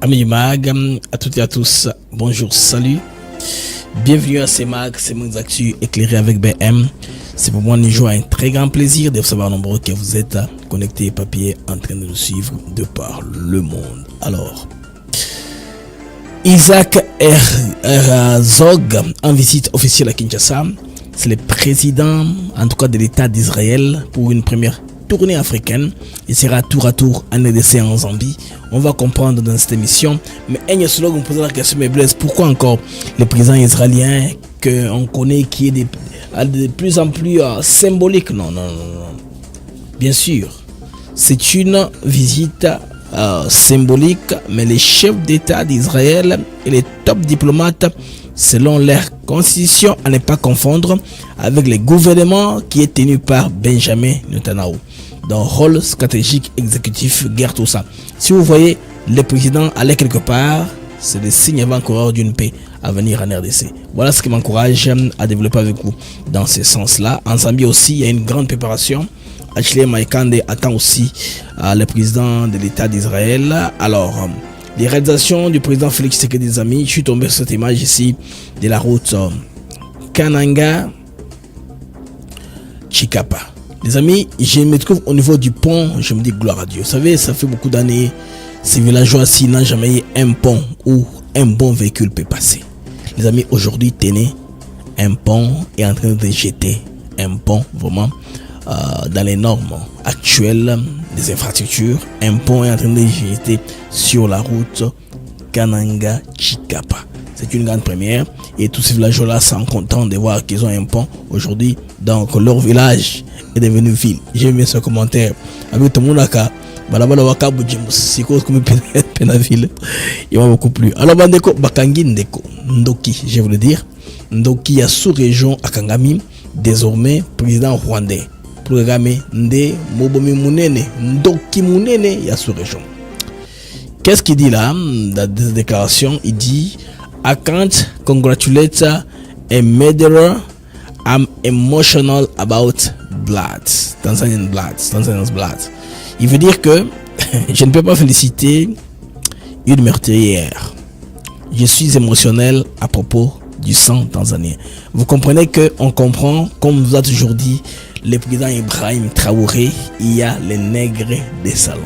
Amis du Mag, à toutes et à tous, bonjour, salut. Bienvenue à CMAG, c'est mon actu éclairé avec BM. C'est pour moi un très grand plaisir de vous savoir nombreux que vous êtes connectés papier en train de nous suivre de par le monde. Alors, Isaac Herzog en visite officielle à Kinshasa. C'est le président, en tout cas de l'État d'Israël, pour une première tournée africaine. Il sera tour à tour en RDC en Zambie. On va comprendre dans cette émission. Mais Agnès Log, on pose la question, mais Blaise, pourquoi encore le président israélien qu'on connaît qui est de plus en plus symbolique? Non. Bien sûr, c'est une visite symbolique, mais les chefs d'État d'Israël et les top diplomates, selon leur constitution, à ne pas confondre avec le gouvernement qui est tenu par Benjamin Netanyahu. Dans rôle stratégique, exécutif, guerre, tout ça. Si vous voyez le président aller quelque part, c'est le signe avant-coureur d'une paix à venir en RDC. Voilà ce qui m'encourage à développer avec vous dans ce sens-là. En Zambie aussi, il y a une grande préparation. Ashley Maïkande attend aussi le président de l'État d'Israël. Alors, les réalisations du président Félix Tshisekedi des amis, je suis tombé sur cette image ici de la route Kananga Chikapa. Les amis, je me trouve au niveau du pont, je me dis gloire à Dieu. Vous savez, ça fait beaucoup d'années, ces villageois-ci n'ont jamais eu un pont où un bon véhicule peut passer. Les amis, aujourd'hui, tenez, un pont est en train de jeter un pont vraiment dans les normes actuelles des infrastructures. Un pont est en train de jeter sur la route Kananga Chikapa. C'est une grande première et tous ces villageois-là sont contents de voir qu'ils ont un pont aujourd'hui. Donc leur village est devenu ville. J'ai mis ce commentaire avec tout le monde là. Il m'a beaucoup plu. Alors bandeko bakangi ndeko ndoki, je veux le dire. Ndoki ya sous-région Akangami, désormais président rwandais. Programme Nde Mobomi Munene Ndoki Munene ya sous-région. Qu'est-ce qu'il dit là dans la déclaration? Il dit I can't congratulate a murderer. I'm emotional about blood. Tanzanian blood. Il veut dire que je ne peux pas féliciter une meurtrière. Je suis émotionnel à propos du sang tanzanien. Vous comprenez que on comprend, comme vous a toujours dit le président Ibrahim Traoré, il y a les nègres des salons.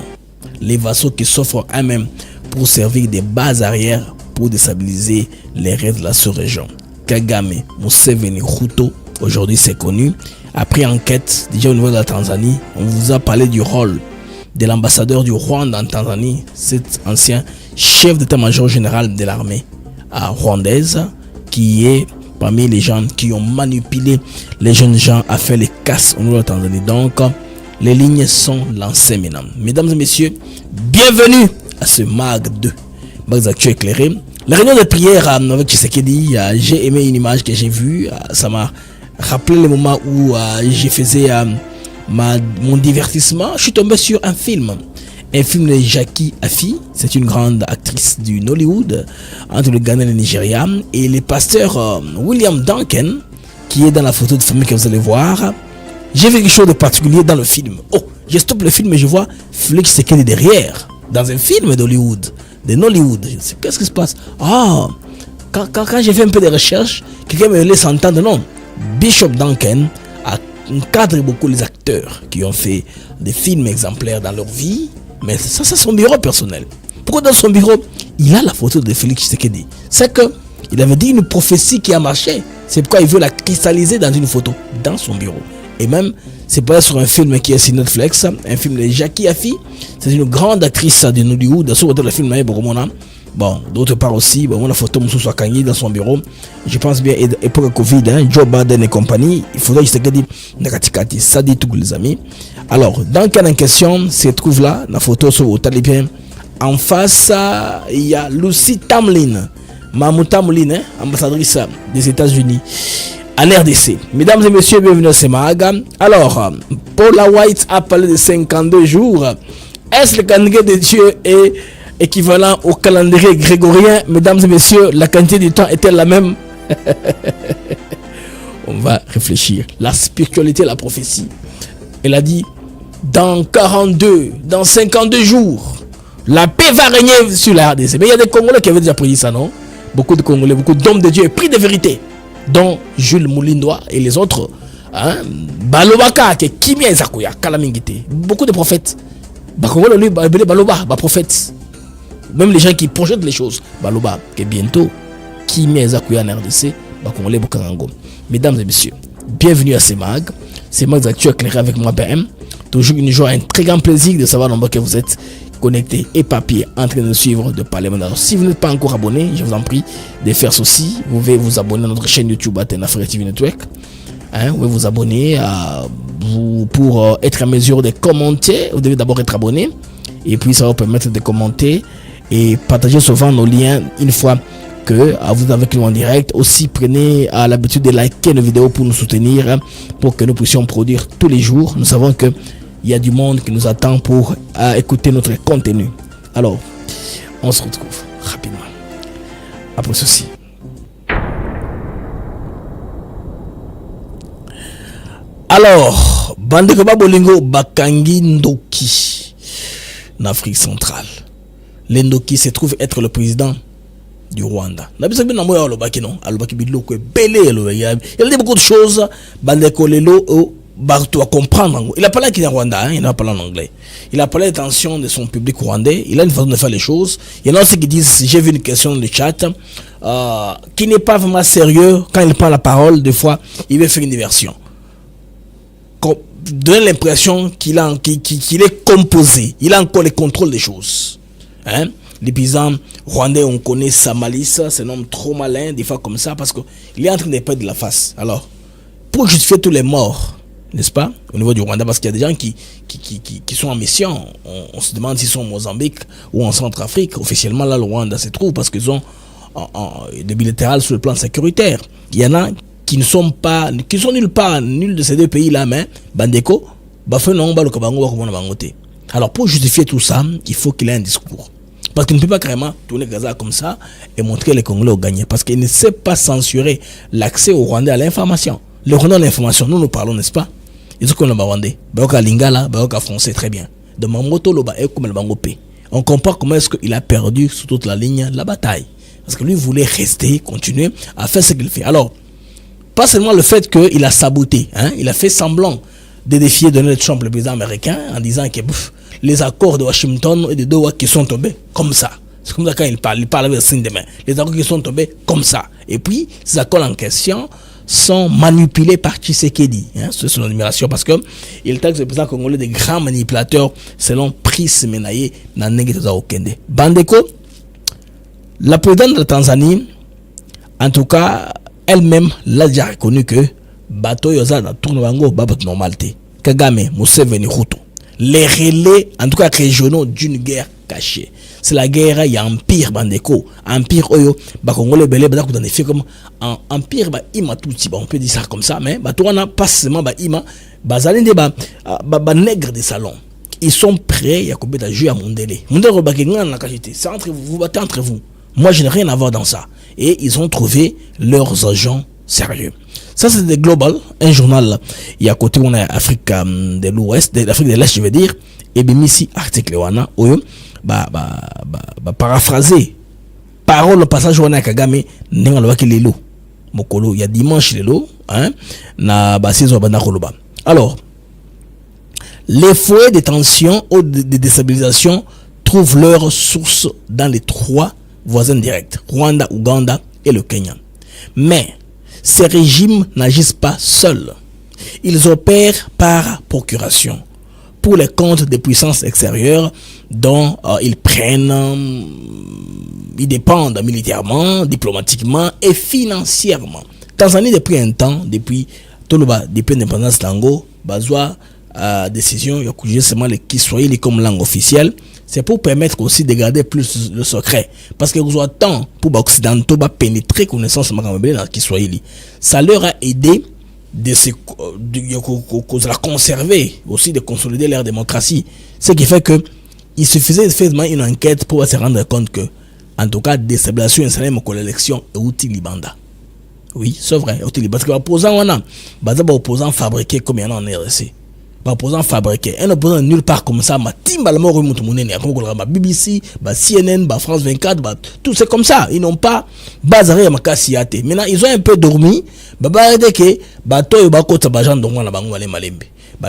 Les vassaux qui s'offrent eux-mêmes pour servir des bases arrières pour déstabiliser les restes de la sous-région. Kagame, Museveni, Ruto, aujourd'hui c'est connu. Après enquête, déjà au niveau de la Tanzanie, on vous a parlé du rôle de l'ambassadeur du Rwanda en Tanzanie, cet ancien chef d'état-major général de l'armée rwandaise, qui est parmi les gens qui ont manipulé les jeunes gens à faire les casses au niveau de la Tanzanie. Donc, les lignes sont lancées maintenant. Mesdames et messieurs, bienvenue à ce MAG 2, MAG Actu éclairé. La réunion de prière avec Tshisekedi, j'ai aimé une image que j'ai vue. Ça m'a rappelé le moment où j'ai faisais mon divertissement. Je suis tombé sur un film de Jackie Afi. C'est une grande actrice du Nollywood entre le Ghana et le Nigeria. Et le pasteur William Duncan, qui est dans la photo de famille que vous allez voir. J'ai vu quelque chose de particulier dans le film. Oh, je stoppe le film et je vois Félix Tshisekedi derrière, dans un film d'Hollywood, de Nollywood. Qu'est-ce qui se passe? Ah, quand j'ai fait un peu de recherche, quelqu'un me laisse entendre, non, Bishop Duncan encadre beaucoup les acteurs qui ont fait des films exemplaires dans leur vie, mais ça c'est son bureau personnel. Pourquoi dans son bureau il a la photo de Félix Tshisekedi? C'est que il avait dit une prophétie qui a marché. C'est pourquoi il veut la cristalliser dans une photo dans son bureau. Et même c'est pas sur un film qui est sur Netflix, un film de Jackie Afi. C'est une grande actrice de Nollywood. Sur le film bon, d'autre part aussi, bon, la photo Moussou Kangi dans son bureau. Je pense bien, époque Covid, Joe Biden et compagnie, il faudrait que je te ça dit tout les amis. Alors, dans quelle question se trouve là, la photo sur le talibien. En face, il y a Lucy Tamlin, Mahmoud Tamlin, ambassadrice des États-Unis à l'RDC. Mesdames et messieurs, bienvenue à CMAG. Alors, Paula White a parlé de 52 jours. Est-ce le calendrier de Dieu est équivalent au calendrier grégorien? Mesdames et messieurs, la quantité du temps est-elle la même? On va réfléchir. La spiritualité, la prophétie. Elle a dit, dans 42, dans 52 jours, La paix va régner sur la RDC. Mais il y a des Congolais qui avaient déjà prédit ça, non? Beaucoup de Congolais, beaucoup d'hommes de Dieu et pris de vérité, dont Jules Moulindois et les autres. Hein? Balobaka, qui est Kimia Ezakuya, Kalamingite. Beaucoup de prophètes. Bakongolo, lui, Baloba, prophète. Même les gens qui projettent les choses. Baloba, qui est bientôt Kimia Ezakuya en RDC, Bakongolais Bokangango. Mesdames et messieurs, bienvenue à CEMAG. CEMAG Actu éclairé avec moi, PM. Toujours une joie, un très grand plaisir de savoir nombreux que vous êtes connectés et papier en train de suivre de parler. Alors, si vous n'êtes pas encore abonné, je vous en prie de faire ceci. Vous pouvez vous abonner à notre chaîne YouTube Athéna Africa TV Network. Hein, vous pouvez vous abonner pour être en mesure de commenter. Vous devez d'abord être abonné et puis ça va vous permettre de commenter et partager souvent nos liens une fois que vous avez nous en direct. Aussi, prenez l'habitude de liker nos vidéos pour nous soutenir, hein, pour que nous puissions produire tous les jours. Nous savons que il y a du monde qui nous attend pour écouter notre contenu. Alors, on se retrouve rapidement après ceci. Alors, Bandeko Babolingo Bakangi Ndoki en Afrique centrale. L'Ndoki se trouve être le président du Rwanda. Il y a beaucoup de choses. Bandeko Lelo Barto à comprendre. Il a parlé qu'il est Rwanda, hein, il n'a pas parlé en anglais. Il a parlé des tensions de son public rwandais. Il a une façon de faire les choses. Il y en a ceux qui disent, j'ai vu une question dans le chat, qui n'est pas vraiment sérieux. Quand il prend la parole, des fois, il veut faire une diversion. Donner l'impression qu'il est composé. Il a encore le contrôle des choses. Hein? Les paysans rwandais, on connaît sa malice. C'est un homme trop malin, des fois comme ça, parce qu'il est en train de perdre la face. Alors, pour justifier tous les morts, n'est-ce pas, au niveau du Rwanda, parce qu'il y a des gens qui sont en mission. On se demande s'ils sont au Mozambique ou en Centrafrique. Officiellement, là, le Rwanda se trouve parce qu'ils ont des bilatérales sur le plan sécuritaire. Il y en a qui ne sont pas, qui sont nulle part, nul de ces deux pays-là, mais Bandeko, alors pour justifier tout ça, il faut qu'il ait un discours. Parce qu'il ne peut pas carrément tourner Gaza comme ça et montrer que les Congolais ont gagné. Parce qu'il ne sait pas censurer l'accès au Rwandais à l'information. Le Rwanda a l'information, nous parlons, n'est-ce pas? Ils ont qu'on le Rwandais. Bayoka Lingala, Bayoka français, très bien. De Mamoto Loba et comme le Bangopé. On comprend comment est-ce qu'il a perdu sur toute la ligne la bataille. Parce que lui voulait rester, continuer à faire ce qu'il fait. Alors, pas seulement le fait qu'il a saboté, hein, il a fait semblant de défier Donald Trump, le président américain, en disant que les accords de Washington et de Doha qui sont tombés comme ça. C'est comme ça quand il parle avec le signe de main. Les accords qui sont tombés comme ça. Et puis, ces accords en question sont manipulés par Tshisekedi. Hein, c'est son admiration parce que il taxe le président congolais des grands manipulateurs selon Brice Menaye Nanenge Okende. Bandeko, la présidente de la Tanzanie, en tout cas, elle-même l'a déjà reconnu que bateau yoza na tourne bango babat normalité. Kagame, Museveni, Ruto. Les relais, en tout cas régionaux, d'une guerre cachée. C'est la guerre, il y a empire bandeko, empire oyo, bakongole belé badak dans des faits comme empire ba ima touti, on peut dire ça comme ça, mais batouana pas seulement ba ima, bazalende ba nègre des salons. Ils sont prêts, il y a combien de jeux à Mondele. Mondele bakenga na kajité, c'est entre vous, vous battez entre vous. Moi, je n'ai rien à voir dans ça. Et ils ont trouvé leurs agents sérieux. Ça, c'est des Global, un journal. Il y a à côté, on a Afrique de l'Ouest, d'Afrique de l'Est, je veux dire. Et bien, ici, article, wana, paraphraser. Parole, passage, wana, Kagame, n'enga loa ki lelo. Mokolo, il y a dimanche lelo, hein, na basizo banda koloba. Alors, les foyers de tension ou de déstabilisation trouvent leur source dans les trois voisins directs, Rwanda, Ouganda et le Kenya. Mais ces régimes n'agissent pas seuls. Ils opèrent par procuration pour les comptes des puissances extérieures dont ils prennent, ils dépendent militairement, diplomatiquement et financièrement. Tanzanie, depuis un temps, depuis l'indépendance Lango, Bazwa, décision, il y a seulement les Kiswahili comme langue officielle. C'est pour permettre aussi de garder plus le secret. Parce que vous avez tant pour les Occidentaux de pénétrer connaissance dans le Kiswahili. Ça leur a aidé de la conserver, aussi de consolider leur démocratie. Ce qui fait que il suffisait de faire une enquête pour se rendre compte que, en tout cas, déstabilisation installée pour l'élection est utile Libanda. Oui, c'est vrai, utile. Parce que l'opposant, on a des opposants fabriqués comme il y en a en RDC. opposant fabriqué. Un opposant nulle part comme ça, ma timba la mort comme BBC, CNN, France 24, tout c'est comme ça. Ils n'ont pas basé à ma cassiate. Maintenant, ils ont un peu dormi. Arrêté que bateau et bakota bajan donc la bango les malembe.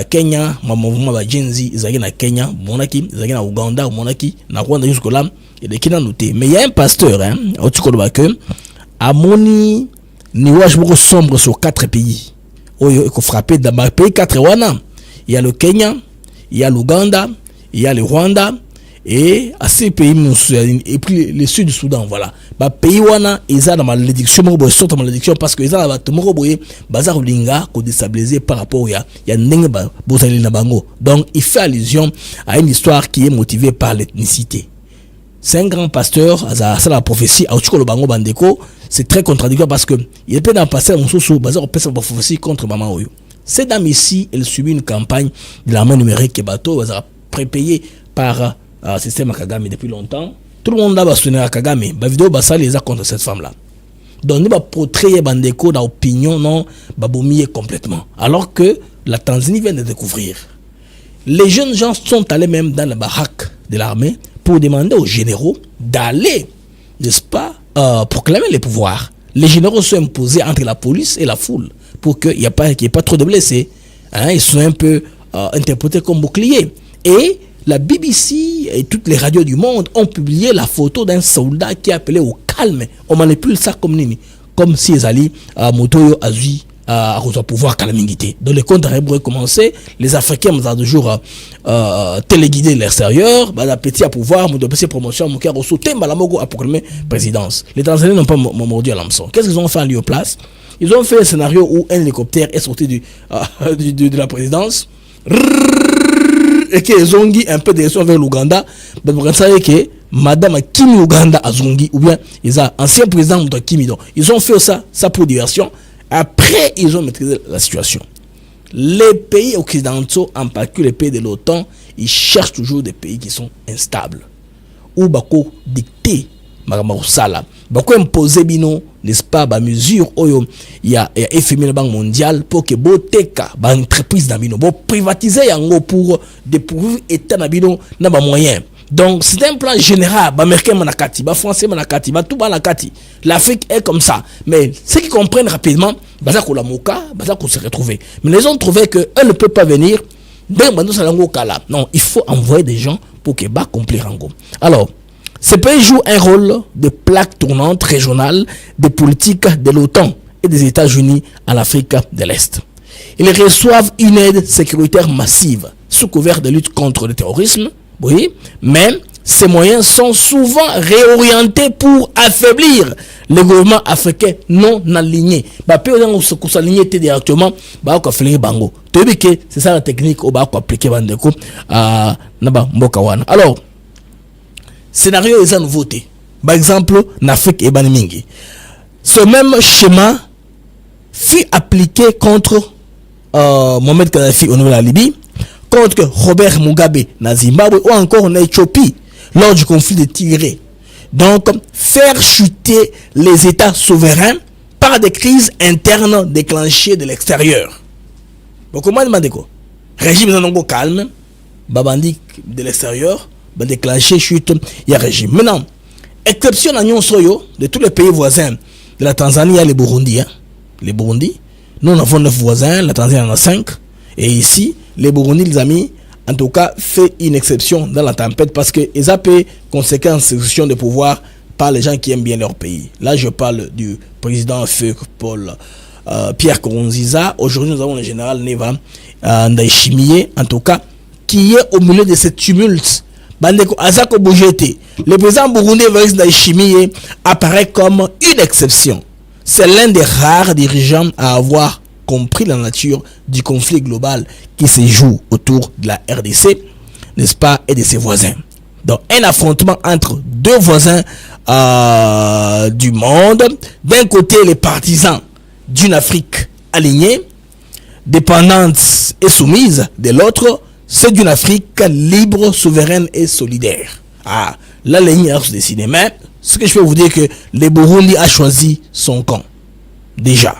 Kenya, ma mouvement Gen Z, ils na Kenya, monaki, ils na Ouganda, monaki, na Rwanda jusqu'au là, et des qui n'a noté. Mais il y a un pasteur, au Tchoukolba que, à Moni, nuage beaucoup sombre sur 4 pays. Oh, il faut frapper dans ma pays 4 wana. Il y a le Kenya, il y a l'Ouganda, il y a le Rwanda, et à ces pays, et puis le sud du Soudan, voilà. Bah, pays wana, ils ont la malédiction, sortent la malédiction, parce que ils ont la bazar linga, qu'on déstabilisé par rapport à, il y a n'engue bozali na bango. Donc, il fait allusion à une histoire qui est motivée par l'ethnicité. C'est un grand pasteur, ça la prophétie, c'est très contradictoire parce que il peut en passer un sous bazar la prophétie contre maman Oyo. Cette dame ici, elle subit une campagne de l'armée numérique et bateau, prépayée par le système Kagame depuis longtemps. Tout le monde a bastonné à Kagame. La vidéo basa les a contre cette femme-là. Donc, nous va porter Bandeko dans l'opinion, non, babomier complètement. Alors que la Tanzanie vient de découvrir. Les jeunes gens sont allés même dans la baraque de l'armée pour demander aux généraux d'aller, n'est-ce pas, proclamer les pouvoirs. Les généraux sont imposés entre la police et la foule pour qu'il n'y ait pas trop de blessés. Ils sont un peu interprétés comme boucliers. Et la BBC et toutes les radios du monde ont publié la photo d'un soldat qui est appelé au calme. On manipule ça comme si ils allaient à Motoyo Azui à pouvoir calamité. Donc les comptes pourraient commencer. Les Africains ont toujours téléguidé l'extérieur. L'appétit à pouvoir, mon promotion, mon cœur au sauté, malamogo à proclamer présidence. Les Tanzaniens n'ont pas mordu à l'hameçon. Qu'est-ce qu'ils ont fait à place? Ils ont fait un scénario où un hélicoptère est sorti de la présidence. Et qu'ils ont dit un peu de direction vers l'Ouganda. Vous savez que Madame Kimi Ouganda a zongi, ou bien ils ont ancien président de Kimi. Ils ont fait ça pour diversion. Après, ils ont maîtrisé la situation. Les pays occidentaux, en particulier les pays de l'OTAN, ils cherchent toujours des pays qui sont instables. Ou bako dicter, sala, bako imposer bino, n'est-ce pas, ba mesure oyo, il y a FMI la Banque mondiale pour que boteka, ba entreprise na bino, bo privatiser yango pour dépourvir état na bino na ba moyen. Donc c'est un plan général, ba américain manakati, ba français manakati, ba tout manakati. L'Afrique est comme ça. Mais ceux qui comprennent rapidement, baza ko la moka, baza ko se retrouver. Mais les gens trouvaient que eux ne peuvent pas venir. Non, il faut envoyer des gens pour que ba accomplir rango. Alors, ce pays joue un rôle de plaque tournante régionale des politiques de l'OTAN et des États-Unis en Afrique de l'Est. Ils reçoivent une aide sécuritaire massive sous couvert de lutte contre le terrorisme, oui, mais ces moyens sont souvent réorientés pour affaiblir les gouvernements africains non alignés. Directement, c'est ça la technique au bas appliquer à Mboka Wana. Alors, scénario est à nouveauté. Par exemple, en Afrique et Banimingi. Ce même schéma fut appliqué contre Mohamed Kadhafi au niveau de la Libye, contre Robert Mugabe na Zimbabwe ou encore en Éthiopie lors du conflit de Tigré. Donc, faire chuter les États souverains par des crises internes déclenchées de l'extérieur. Donc, comment demander quoi? Régime non calme, babandi de l'extérieur, déclencher chute, il y a régime. Maintenant, exception à Nyon Soyo, de tous les pays voisins de la Tanzanie, il y a les Burundi. Les Burundi, nous en avons 9 voisins, la Tanzanie en a 5. Et ici, les Burundi, les amis, en tout cas, fait une exception dans la tempête parce qu'ils ont payé conséquences de pouvoir par les gens qui aiment bien leur pays. Là, je parle du président Feu Paul Pierre Nkurunziza. Aujourd'hui, nous avons le général Neva Ndayishimiye, en tout cas, qui est au milieu de ce tumulte. Le président burundais Evariste Ndayishimiye apparaît comme une exception. C'est l'un des rares dirigeants à avoir compris la nature du conflit global qui se joue autour de la RDC, n'est-ce pas, et de ses voisins. Donc, un affrontement entre deux voisins du monde. D'un côté, les partisans d'une Afrique alignée, dépendante et soumise. De l'autre, c'est d'une Afrique libre, souveraine et solidaire. Ah, là, les lignes se dessinent. Mais, ce que je peux vous dire que le Burundi a choisi son camp. Déjà.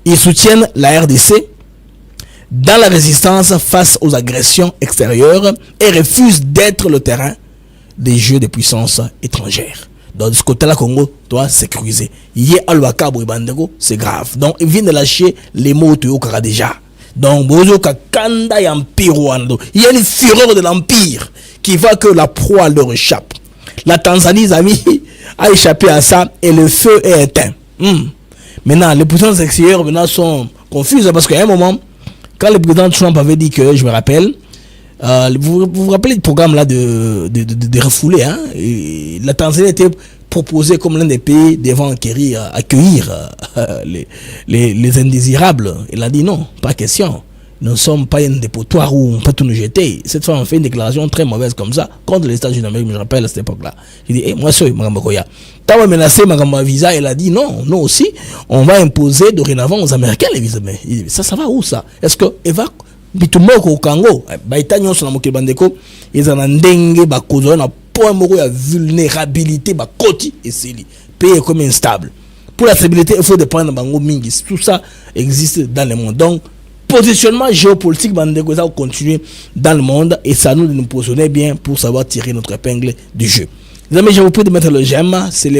Ils soutiennent la RDC, dans la résistance face aux agressions extérieures et refuse d'être le terrain des jeux de puissances étrangères. Donc de ce côté-là, Congo doit sécuriser. C'est grave. Donc il vient de lâcher les mots au Kara déjà. Donc il y a une fureur de l'empire qui va que la proie leur échappe. La Tanzanie a échappé à ça et le feu est éteint. Maintenant, les puissances extérieures sont confuses parce qu'à un moment, quand le président Trump avait dit que, je me rappelle, vous vous rappelez du programme là de refouler, hein? Et la Tanzanie était proposée comme l'un des pays devant accueillir les indésirables. Il a dit non, pas question. Nous ne sommes pas un dépotoir où on peut tout nous jeter. Cette fois, on fait une déclaration très mauvaise comme ça contre les États-Unis d'Amérique, je me rappelle à cette époque-là. Il dit, moi, c'est Magambakoya. T'as menacé Magamba Visa, il a dit non, nous aussi, on va imposer dorénavant aux Américains les visas. Mais ça va où ça? Est-ce que Eva bitumoko au Congo, baïtanyo sur la moquette bandeko, ils en ont dengue, bakozo, na point moko ya vulnérabilité, bakoti et c'est li. Pays comme instable. Pour la stabilité, il faut dépendre de bango mingis. Tout ça existe dans le monde. Donc, positionnement géopolitique, bandeko, ça va continuer dans le monde et ça nous positionner bien pour savoir tirer notre épingle du jeu. Les amis, je vous prie de mettre le j'aime. C'est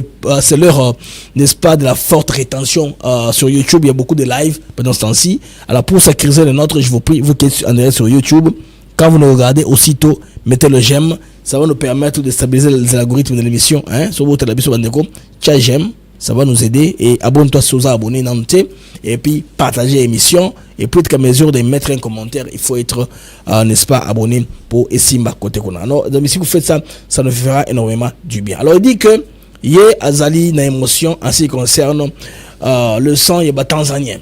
l'heure, n'est-ce pas, de la forte rétention sur YouTube. Il y a beaucoup de lives pendant ce temps-ci. Alors, pour sécuriser le nôtre, je vous prie, vous qui êtes en direct sur YouTube, quand vous nous regardez, aussitôt, mettez le j'aime. Ça va nous permettre de stabiliser les algorithmes de l'émission. Hein, sur votre télévision, tiens, j'aime. Ça va nous aider. Et abonne-toi si vous êtes abonné, et puis partagez l'émission. Et puis, à mesure de mettre un commentaire, il faut être, n'est-ce pas, abonné pour Essimba côté qu'on a. Alors, si vous faites ça, ça nous fera énormément du bien. Alors, il dit que, il y a Azali na émotion en ce qui concerne le sang et tanzanien.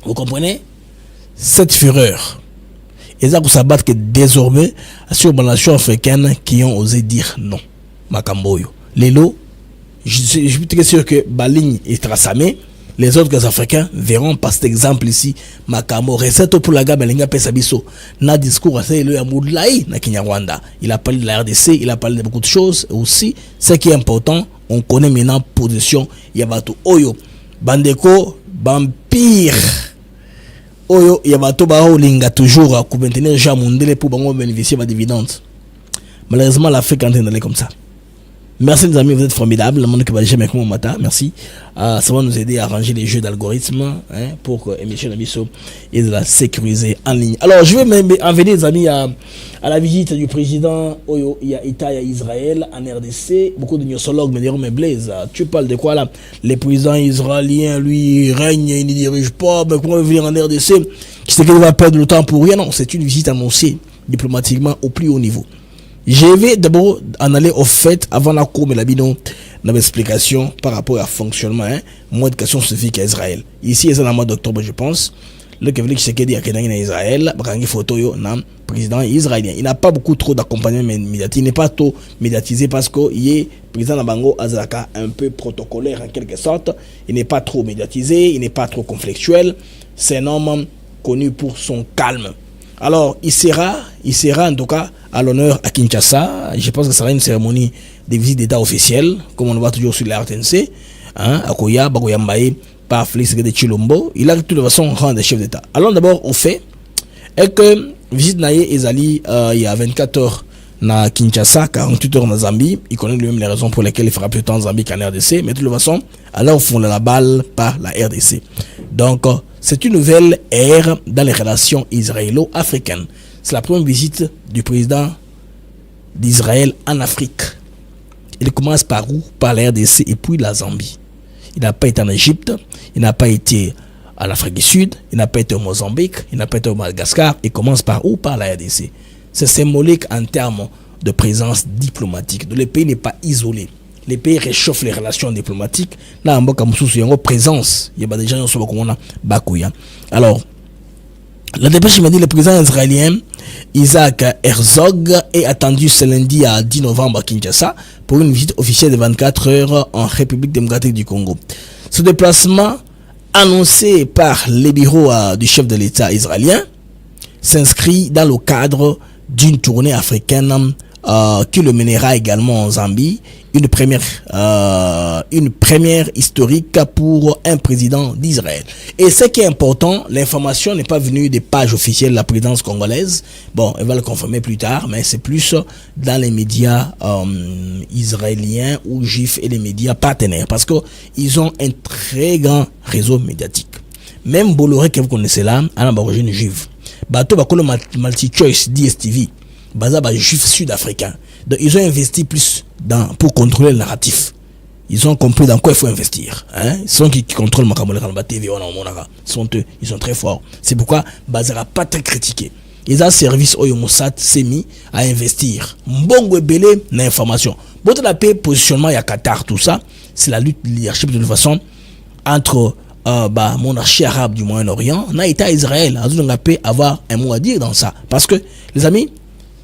Vous comprenez? Cette fureur. Et ça, vous savez que désormais, sur les nations africaines qui ont osé dire non. Makamboyo. Les lots, je suis très sûr que Baligne est traçamé. Les autres Africains verront par cet exemple ici, Makamo, recette pour la gamme, Linga Pesabiso, na discours à le Amoudlaï, na Kinyarwanda. Il a parlé de la RDC, il a parlé de beaucoup de choses aussi. Ce qui est important, on connaît maintenant position, Yabato Oyo, Bandeko, Vampire, Oyo, Yabato Bao, Linga toujours, pour maintenir Jamundele pour bénéficier de dividendes. Malheureusement, l'Afrique est en train d'aller comme ça. Merci les amis, vous êtes formidables. Le monde qui va jamais avec moi matin, merci. Ça va nous aider à arranger les jeux d'algorithmes pour que l'émission de Bisso et de la sécuriser en ligne. Alors je vais même envoyer les amis à la visite du président Oyo Ita Israël en RDC. Beaucoup de nosologues me diront mais Blaise, tu parles de quoi là? Les présidents israéliens, lui, règne, il ne dirige pas, mais comment venir en RDC? Qui sait qu'il va perdre le temps pour rien? Non, c'est une visite annoncée diplomatiquement au plus haut niveau. Je vais d'abord en aller au fait avant la cour, mais la bidon dans l'explication par rapport à fonctionnement, mois de question spécifique à Israël. Ici, c'est le mois d'octobre, je pense. Le Kevlik Sekedi a Kedangi en Israël, Bakangi photo yo, président israélien. Il n'a pas beaucoup trop d'accompagnement médiatique, il n'est pas trop médiatisé parce qu'il est président Nabango Azaka, un peu protocolaire en quelque sorte. Il n'est pas trop médiatisé, il n'est pas trop conflictuel. C'est un homme connu pour son calme. Alors, il sera en tout cas à l'honneur à Kinshasa. Je pense que ce sera une cérémonie de visite d'État officielle, comme on le voit toujours sur la RTNC, à Koya, Bagoyambaye, par Félix de Chilombo. Il a de toute façon rang de chef d'État. Allons d'abord au fait, et que visite Naye Ezali il y a 24 heures na Kinshasa, 48 heures en Zambie. Il connaît lui-même les raisons pour lesquelles il fera plus de temps en Zambie qu'en RDC, mais de toute façon, alors on la balle par la RDC. Donc, c'est une nouvelle ère dans les relations israélo-africaines. C'est la première visite du président d'Israël en Afrique. Il commence par où? Par la RDC et puis la Zambie. Il n'a pas été en Égypte, il n'a pas été en Afrique du Sud, il n'a pas été au Mozambique, il n'a pas été au Madagascar. Il commence par où? Par la RDC. C'est symbolique en termes de présence diplomatique. Le pays n'est pas isolé. Les pays réchauffent les relations diplomatiques. Là, en il y a une présence. Il y a des gens qui sont Bakouya. Alors, la dépêche m'a dit le président israélien Isaac Herzog est attendu ce lundi à 10 novembre à Kinshasa pour une visite officielle de 24 heures en République démocratique du Congo. Ce déplacement, annoncé par les bureaux du chef de l'État israélien, s'inscrit dans le cadre d'une tournée africaine qui le mènera également en Zambie. Une première historique pour un président d'Israël. Et ce qui est important, l'information n'est pas venue des pages officielles de la présidence congolaise. Bon, elle va le confirmer plus tard, mais c'est plus dans les médias israéliens ou juifs et les médias partenaires, parce que ils ont un très grand réseau médiatique. Même Bolloré que vous connaissez là, à l'origine juive. Bateau bakolo multi-choice DSTV, basé à juifs sud-africains. Donc ils ont investi plus pour contrôler le narratif. Ils ont compris dans quoi il faut investir. Hein? Ils sont qui contrôlent ma TV, ils sont très forts. C'est pourquoi Bazara pas très critiqué. Ils ont un service Mossad s'est mis à investir. Mbongo belé na information. Bon la paix positionnement il y a Qatar tout ça, c'est la lutte leadership de toute façon entre monarchie arabe du Moyen-Orient, na État Israël. On a pu avoir un mot à dire dans ça, parce que les amis,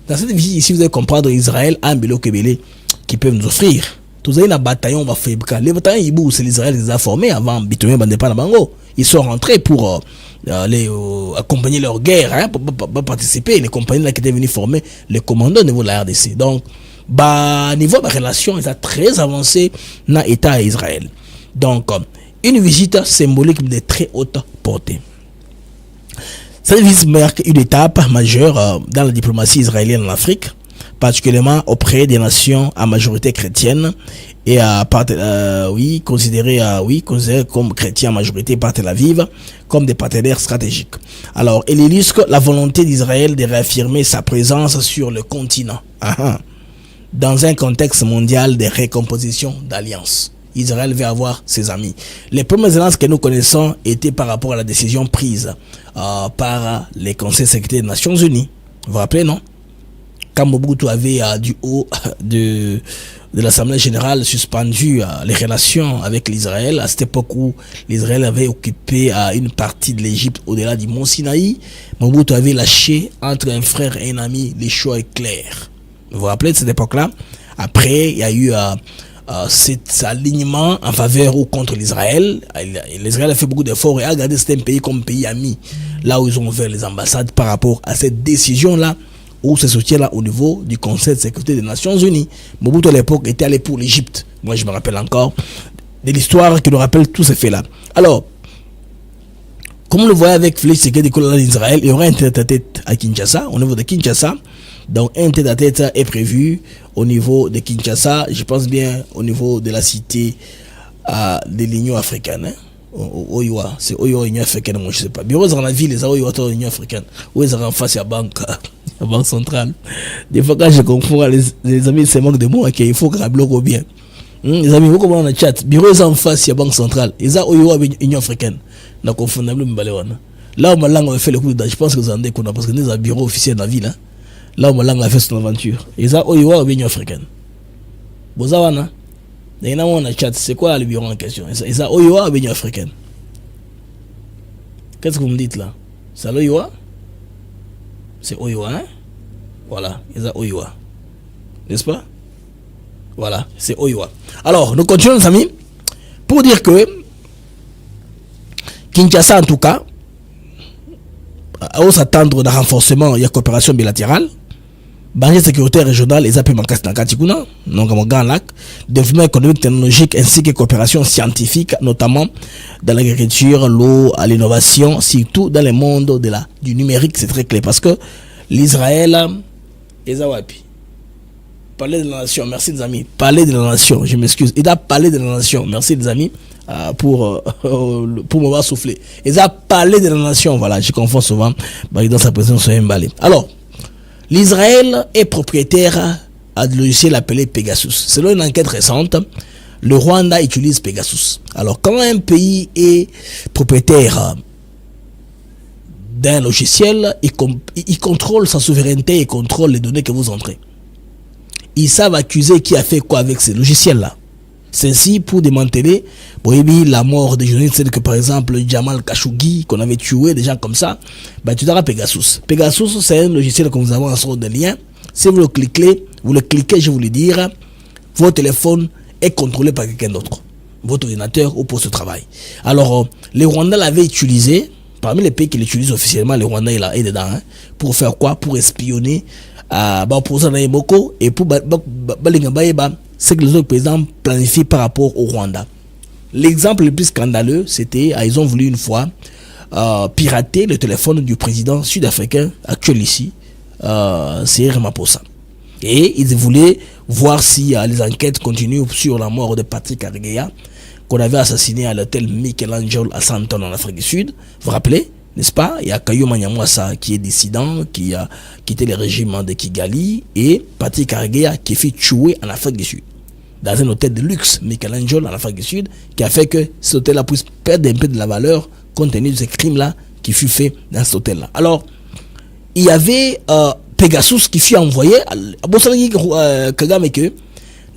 dans cette visite ici, vous allez comprendre Israël a un bélo kebélé qui peuvent nous offrir. Tous les bataillons va faire les bataillons Ibou, c'est l'Israël qui les a formés avant Bitomé Bandepana Bango. Ils sont rentrés pour accompagner leur guerre, hein, pour participer. Les compagnies là qui étaient venues former les commandos au niveau de la RDC. Donc, niveau de relation, ils sont très avancés dans l'État Israël. Donc, une visite symbolique de très haute portée. Cette visite marque une étape majeure dans la diplomatie israélienne en Afrique, particulièrement auprès des nations à majorité chrétienne et considérés comme chrétiens à majorité par Tel Aviv comme des partenaires stratégiques. Alors, elle illustre la volonté d'Israël de réaffirmer sa présence sur le continent, dans un contexte mondial de récomposition d'alliances. Israël veut avoir ses amis. Les premières alliances que nous connaissons étaient par rapport à la décision prise par les conseils sécurité des Nations Unies. Vous vous rappelez, non? Quand Mobutu avait du haut de l'Assemblée générale suspendu les relations avec l'Israël, à cette époque où l'Israël avait occupé une partie de l'Égypte au-delà du mont Sinaï, Mobutu avait lâché entre un frère et un ami, les choix clairs. Vous vous rappelez de cette époque-là? Après, il y a eu cet alignement en faveur ou contre l'Israël. L'Israël a fait beaucoup d'efforts et a gardé certains pays comme pays amis, là où ils ont ouvert les ambassades par rapport à cette décision-là, ou ce soutien-là au niveau du Conseil de sécurité des Nations Unies. Mobutu à l'époque était allé pour l'Égypte. Moi, je me rappelle encore de l'histoire qui nous rappelle tous ces faits-là. Alors, comme on le voyait avec Félix Tshisekedi d'Israël, il y aura un tête-à-tête à Kinshasa, au niveau de Kinshasa. Donc, un tête-à-tête est prévu au niveau de Kinshasa, je pense bien au niveau de la cité de l'Union africaine. Hein? Oyoa, c'est Oyoa, Union africaine, moi je sais pas. Bureau dans la ville, les Oyoa, l'Union africaine. Où ils sont en face à la banque centrale. Des fois, quand je confonds les amis, c'est manque de mots, ok, il faut que la bloque bien. Les amis, vous comprenez dans le chat. Bureau est en face à la banque centrale. Ils ont Oyoa, Union africaine. On a confondu là où ma langue a fait le coup de je pense que vous en avez parce que nous avons un bureau officiel dans la ville. Hein? Là où ma langue a fait son aventure. Ils ont Oyoa, Union africaine. Vous avez un il y a un chat, c'est quoi le bureau en question? Ils ont Oyoa, Union africaine. Qu'est-ce que vous me dites là? C'est l'Oyoa? C'est Oyoa, hein? Voilà, ils ont Oyoa. N'est-ce pas? Voilà, c'est Oyoa. Alors, nous continuons, les amis, pour dire que Kinshasa, en tout cas, à s'attendre d'un renforcement et de coopération bilatérale. Banque sécurité régionale, les appels manquent dans Katikuna, donc mon grand lac, développement économique, technologique ainsi que coopération scientifique, notamment dans l'agriculture, l'eau, à l'innovation, surtout dans le monde du numérique, c'est très clair parce que l'Israël, Ezawapi, parler de la nation, merci les amis, parler de la nation, je m'excuse, il a parlé de la nation, merci les amis. Pour m'avoir soufflé. Ils ont parlé de la nation, voilà, je confonds souvent dans sa présence sur Mbale. Alors, l'Israël est propriétaire de logiciel appelé Pegasus. Selon une enquête récente, le Rwanda utilise Pegasus. Alors, quand un pays est propriétaire d'un logiciel, il contrôle sa souveraineté et contrôle les données que vous entrez. Ils savent accuser qui a fait quoi avec ces logiciels-là. C'est ainsi pour démanteler la mort des journalistes, que par exemple Jamal Khashoggi qu'on avait tué, des gens comme ça. Tu auras Pegasus. Pegasus, c'est un logiciel que nous avons en sorte de lien. Si vous le cliquez, je vous le dire, votre téléphone est contrôlé par quelqu'un d'autre, votre ordinateur ou poste de travail. Alors, les Rwandais l'avaient utilisé Parmi les pays qui l'utilisent officiellement, le Rwanda est dedans. Hein, pour faire quoi? Pour espionner opposants dans Moko et pour ce que les autres présidents planifient par rapport au Rwanda. L'exemple le plus scandaleux, c'était, ils ont voulu une fois pirater le téléphone du président sud-africain actuel ici, Cyril Ramaphosa. Et ils voulaient voir si les enquêtes continuent sur la mort de Patrick Karegeya, qu'on avait assassiné à l'hôtel Michelangelo à Sandton en Afrique du Sud. Vous vous rappelez, n'est-ce pas? Il y a Kayuma Nyamwasa qui est dissident, qui a quitté le régime de Kigali, et Patrick Karegeya qui fut tué en Afrique du Sud, dans un hôtel de luxe, Michelangelo en Afrique du Sud, qui a fait que cet hôtel-là puisse perdre un peu de la valeur compte tenu de ce crime-là qui fut fait dans cet hôtel-là. Alors, il y avait Pegasus qui fut envoyé à Kagame que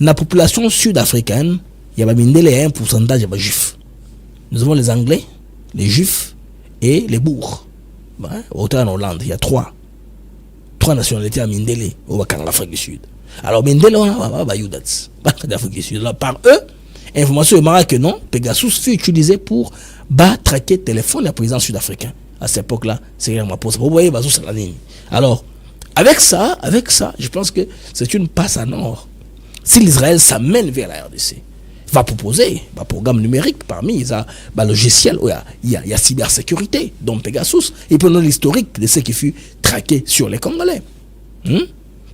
la population sud-africaine, il y a un pourcentage de juifs. Nous avons les Anglais, les Juifs et les Boers. Autant en Hollande, il y a trois nationalités à Mindele, en Afrique du Sud. Alors Mindele, on a d'Afrique du Sud. Alors, par eux, information est que non, Pegasus fut utilisé pour traquer le téléphone des présidents sud-africains. À cette époque-là, c'est vraiment pour ça. Vous voyez, alors, avec ça, je pense que c'est une passe en or. Si l'Israël s'amène vers la RDC, va proposer un programme numérique parmi les logiciels où il y a cybersécurité, donc Pegasus, et puis on a l'historique de ce qui fut traqué sur les Congolais.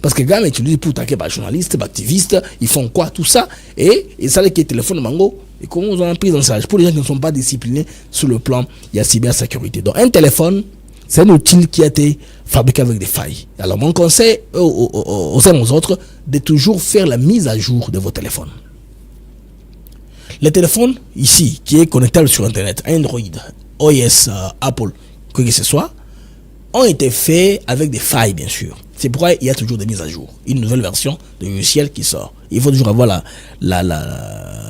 Parce que les gars utilisent pour traquer les journalistes, les activistes, ils font quoi, tout ça, et ça, les téléphones mango, et comment on a pris en charge. Pour les gens qui ne sont pas disciplinés sur le plan, il y a cybersécurité. Donc un téléphone, c'est un outil qui a été fabriqué avec des failles. Alors mon conseil aux uns aux autres, de toujours faire la mise à jour de vos téléphones. Les téléphones ici, qui est connectable sur Internet, Android, OS, Apple, quoi que ce soit, ont été faits avec des failles, bien sûr. C'est pourquoi il y a toujours des mises à jour. Une nouvelle version de logiciel qui sort. Il faut toujours avoir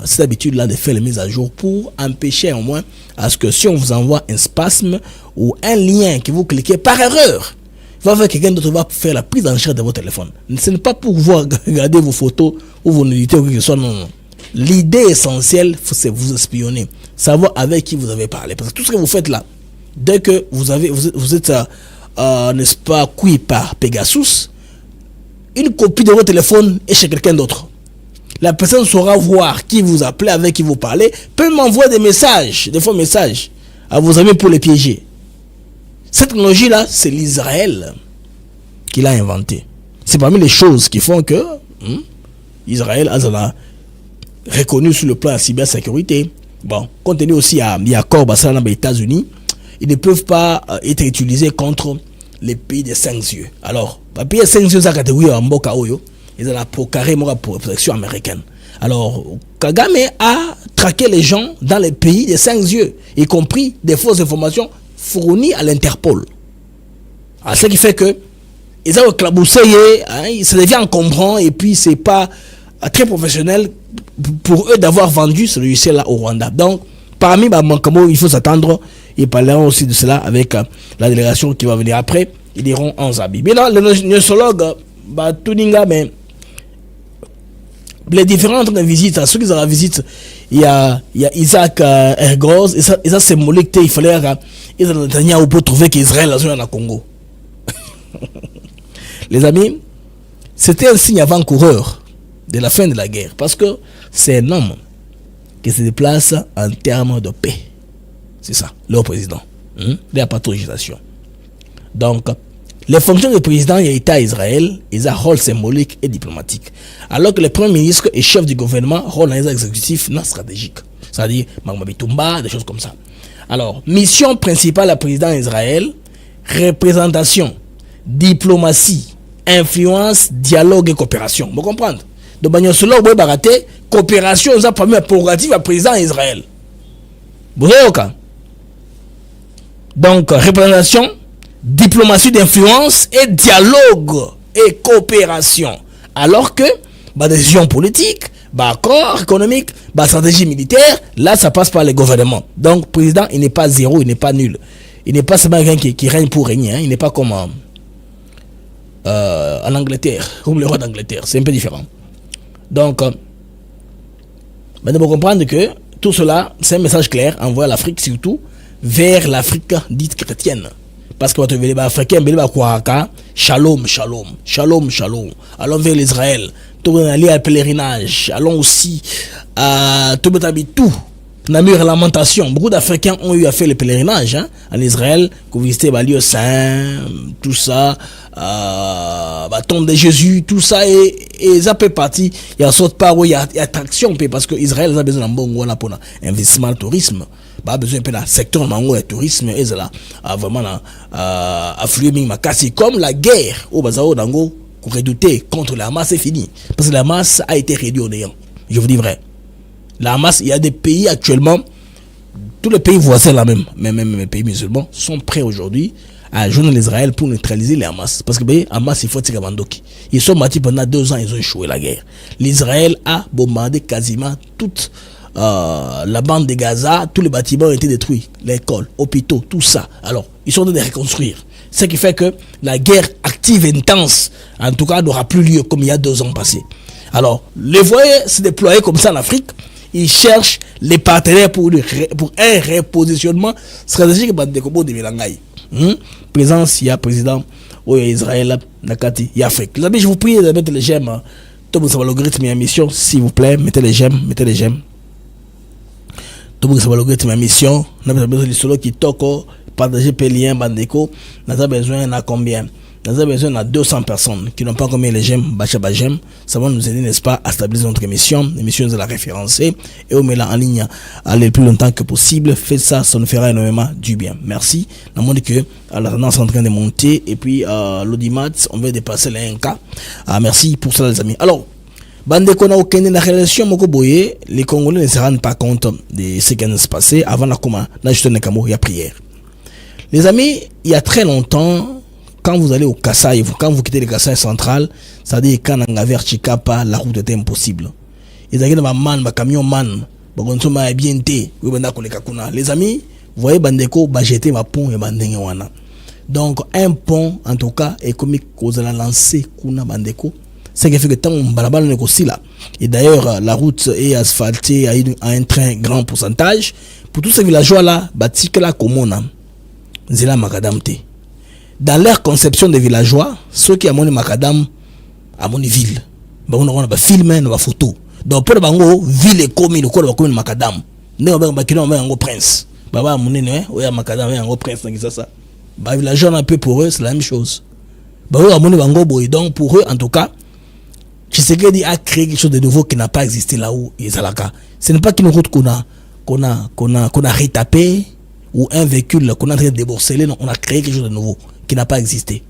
cette habitude-là de faire les mises à jour pour empêcher au moins à ce que si on vous envoie un spasme ou un lien que vous cliquez par erreur, va faire quelqu'un d'autre va faire la prise en charge de votre téléphone. Ce n'est pas pour pouvoir regarder vos photos ou vos nudités ou quoi que ce soit, non. L'idée essentielle, c'est vous espionner, savoir avec qui vous avez parlé. Parce que tout ce que vous faites là, dès que vous êtes n'est-ce pas, couillé par Pegasus, une copie de votre téléphone est chez quelqu'un d'autre. La personne saura voir qui vous appelez, avec qui vous parlez, peut m'envoyer des messages, des faux messages à vos amis pour les piéger. Cette technologie-là, c'est l'Israël qui l'a inventée. C'est parmi les choses qui font que Israël a reconnu sur le plan de la cybersécurité. Bon, compte tenu aussi il y a accord dans les États-Unis, ils ne peuvent pas être utilisés contre les pays des 5 yeux. Alors, les pays des 5 yeux, ça catégorie en Mboka Oyo, ils ont la protection américaine. Alors, Kagame a traqué les gens dans les pays des 5 yeux, y compris des fausses informations fournies à l'Interpol. Ce qui fait que ils ont éclaboussé, ça devient encombrant et puis c'est pas très professionnel pour eux d'avoir vendu ce logiciel-là au Rwanda. Donc, parmi il faut s'attendre, ils parleront aussi de cela avec la délégation qui va venir après. Ils diront en Zabi. Maintenant, le gnostologue, mais les différentes visites, ceux qui ont la visite, il y a Isaac Ergoz, et ça c'est symbolique, il fallait pour trouver qu'Israël a dans le Congo. Les amis, c'était un signe avant-coureur de la fin de la guerre, parce que c'est un homme qui se déplace en termes de paix. C'est ça, leur président. De la pathologisation. Donc, les fonctions du président et l'État à Israël, ils ont un rôle symbolique et diplomatique. Alors que le premier ministre et chef du gouvernement rôle dans les exécutifs non stratégiques. C'est-à-dire, Magmabitumba, des choses comme ça. Alors, mission principale à président d'Israël, représentation, diplomatie, influence, dialogue et coopération. Vous comprenez? Donc, coopération, ça permis la prérogative à président d'Israël. Vous voyez au cas? Donc, représentation, diplomatie d'influence et dialogue et coopération. Alors que, décision politique, accord économique, stratégie militaire, là, ça passe par le gouvernement. Donc, président, il n'est pas zéro, il n'est pas nul. Il n'est pas seulement quelqu'un qui règne pour régner. Il n'est pas comme en Angleterre, comme le roi d'Angleterre. C'est un peu différent. Donc, vous comprendre que tout cela, c'est un message clair envoyé à l'Afrique, surtout vers l'Afrique dite chrétienne. Parce que les Africains, shalom, shalom, shalom, shalom. Allons vers l'Israël. Tout aller à pèlerinage. Allons aussi à tout. Namur lamentation. Beaucoup d'Africains ont eu à faire le pèlerinage en Israël, pour visiter les lieux saints, tout ça, tombe de Jésus, tout ça, et ça peut partir. Il y a une sorte part où il y a attraction, parce que Israël a besoin d'un bon pour l'investissement, le tourisme. Pas besoin de secteur mango et tourisme, et là, vraiment, affluer c'est comme la guerre au Bazao d'Ango, qu'on redoutait contre la Hamas, c'est fini. Parce que la Hamas a été réduite au néant. Je vous dis vrai. La Hamas, il y a des pays actuellement, tous les pays voisins là même les pays musulmans, sont prêts aujourd'hui à joindre l'Israël pour neutraliser les Hamas. Parce que les Hamas, il faut tirer Mandoki. Ils sont battus pendant 2 ans, ils ont échoué la guerre. L'Israël a bombardé quasiment toute la bande de Gaza, tous les bâtiments ont été détruits, l'école, hôpitaux, tout ça. Alors, ils sont en train de reconstruire. Ce qui fait que la guerre active intense, en tout cas, n'aura plus lieu comme il y a 2 ans passés. Alors, les voyez se déployer comme ça en Afrique. Ils cherchent les partenaires pour un repositionnement stratégique de Vilangay. Présence, il y a président Israël, Nakati, il y a Afrique. Les amis, je vous prie de mettre les j'aime. Tout le monde l'algorithme et émission, s'il vous plaît, mettez les j'aime, mettez les j'aime. Tout le monde l'algorithme et émission, nous avons besoin de solo qui toque, partager les liens, bandeko, nous avons besoin de combien? Nous avons besoin de 200 personnes qui n'ont pas combien les j'aime, bacha j'aime. Ça va nous aider, n'est-ce pas, à stabiliser notre émission. L'émission de la référencer et on met la en ligne aller le plus longtemps que possible. Faites ça, ça nous fera énormément du bien. Merci. Nous avons dit que la tendance est en train de monter et puis l'audimat, on va dépasser les 1K. Merci pour cela, les amis. Alors, bande qu'on a aucune relation, les Congolais ne se rendent pas compte de ce qui vient de se passer avant la coma. Là, je tenais qu'à mot, il y a prière. Les amis, il y a très longtemps, quand vous allez au Kassai, quand vous quittez le Kassai central, ça dit quand on a vers Chikapa, la route était impossible. Les amis, ma camion man, bien té, les amis, vous voyez Bandeko, jeter ma pont et Bandengewana. Donc un pont, en tout cas, économique, vous allez lancer Kuna Bandeko. C'est qui fait que tant on balabal aussi là. Et d'ailleurs, la route est asphaltée à un très grand pourcentage. Pour tous ces villageois là, batik la komona, zela makadam te. Dans leur conception des villageois, ceux qui ont mon macadam à mon ville, on a filmé, on a photo. Donc pour le ville et commune, on a commune macadam. Nous avons un prince. Baba mon né, on a macadam, un prince dans ça. Bah villageois un peu pour eux, c'est la même chose. Bah on a mon bango boy. Donc pour eux, en tout cas, Tshisekedi a créé quelque chose de nouveau qui n'a pas existé là où il est à la cas. Ce n'est pas qu'une route qu'on a retapé ou un véhicule qu'on a en train de déborceler. Non, on a créé quelque chose de nouveau qui n'a pas existé.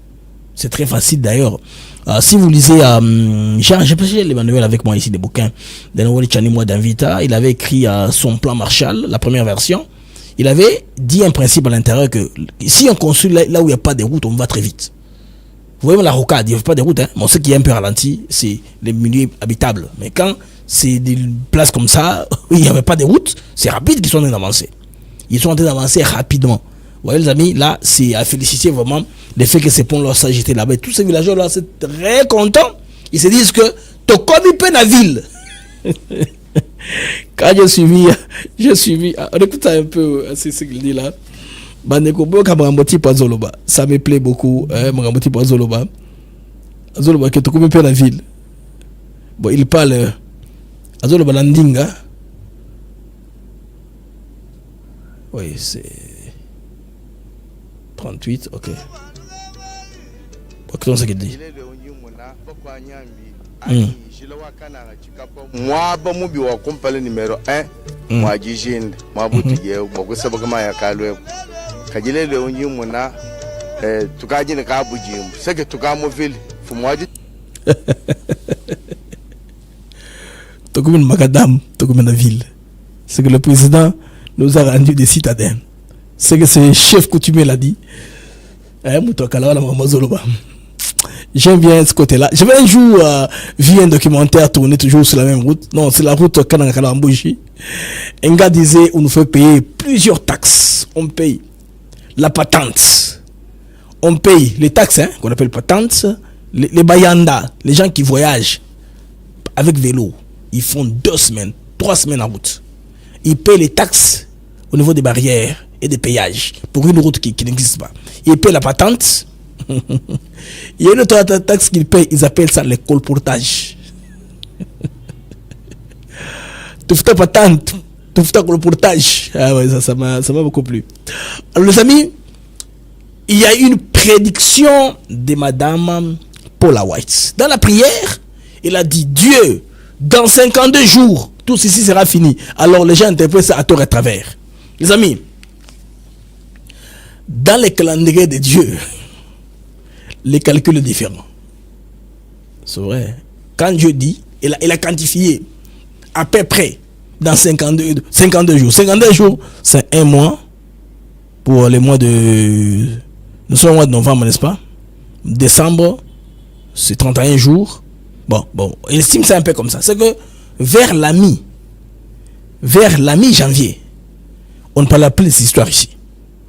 C'est très facile d'ailleurs. Si vous lisez, j'ai passé les manuels avec moi ici des bouquins d'Anouali Chanimwa d'Invita. Il avait écrit son plan Marshall, la première version. Il avait dit un principe à l'intérieur que si on construit là où il n'y a pas de route, on va très vite. Vous voyez la rocade, il n'y a pas de route. Bon, ce qui est un peu ralenti, c'est les milieux habitables. Mais quand c'est des places comme ça, où il n'y avait pas de route, c'est rapide qu'ils sont en train d'avancer. Ils sont en train d'avancer rapidement. Vous voyez les amis, là, c'est à féliciter vraiment le fait que ces ponts-là s'agitaient là-bas. Tous ces villageois-là, c'est très contents. Ils se disent que tu connais pas la ville. Quand j'ai suivi, on écoute un peu, c'est ce qu'il dit là. Ça me plaît beaucoup, Zoloba que tu connais pas la ville. Bon, il parle Zoloba Landinga. Oui, c'est 38, ok. Qu'est-ce que qu'il dit? Moi, Bamubi wa compagnie numéro 1, moi, Gigine, moi, Boutique, beaucoup de sabagama ya Kalou. Kajile le onyumuna, tukaji ne kabujim. C'est que tukamo ville, faut moi dire. Tokumen Makadam, Tokumen la ville. C'est que le président nous a rendu des citadins. C'est que ce chef coutumier l'a dit. J'aime bien ce côté-là. J'avais un jour vu un documentaire tourné toujours sur la même route. Non, c'est la route Kananga-Kalambuji. Un gars disait on nous fait payer plusieurs taxes. On paye la patente. On paye les taxes, qu'on appelle patente. Les bayanda, les gens qui voyagent avec vélo, ils font 2 semaines, 3 semaines en route. Ils payent les taxes au niveau des barrières. et des péages pour une route qui n'existe pas. Il paie la patente. Il y a une autre taxe qu'ils payent, ils appellent ça le colportage. Tu fais ta patente, tu fais ta colportage. Ah ouais, ça m'a beaucoup plu. Alors les amis, il y a une prédiction de Madame Paula White. Dans la prière, il a dit, Dieu, dans 52 jours, tout ceci sera fini. Alors les gens interprètent ça à tort et à travers. Les amis, dans les calendriers de Dieu, les calculs sont différents. C'est vrai. Quand Dieu dit, il a quantifié à peu près dans 52 jours. 52 jours, c'est un mois pour les mois de... Nous sommes au mois de novembre, n'est-ce pas? Décembre, c'est 31 jours. Bon, il estime ça un peu comme ça. C'est que vers la mi-janvier, on ne parle plus de cette histoire ici.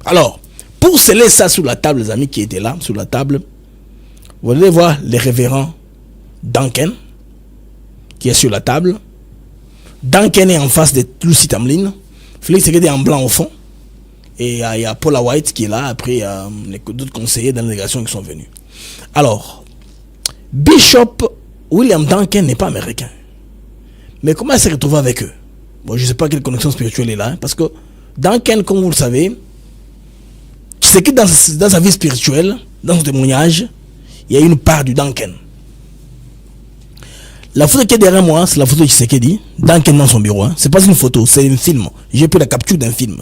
Alors, pour sceller ça sous la table, les amis qui étaient là, sous la table, vous allez voir les révérends Duncan, qui est sur la table. Duncan est en face de Lucy Tamlin. Félix Tshisekedi est en blanc au fond. Et il y a Paula White qui est là. Après, il y a d'autres conseillers dans la délégation qui sont venus. Alors, Bishop William Duncan n'est pas américain. Mais comment il s'est retrouvé avec eux? Bon, je ne sais pas quelle connexion spirituelle est là. Parce que Duncan, comme vous le savez, Tshisekedi dans sa vie spirituelle, dans son témoignage, il y a une part du Duncan. La photo qui est derrière moi, c'est la photo de Tshisekedi, Duncan dans son bureau. C'est pas une photo, c'est un film. J'ai pris la capture d'un film.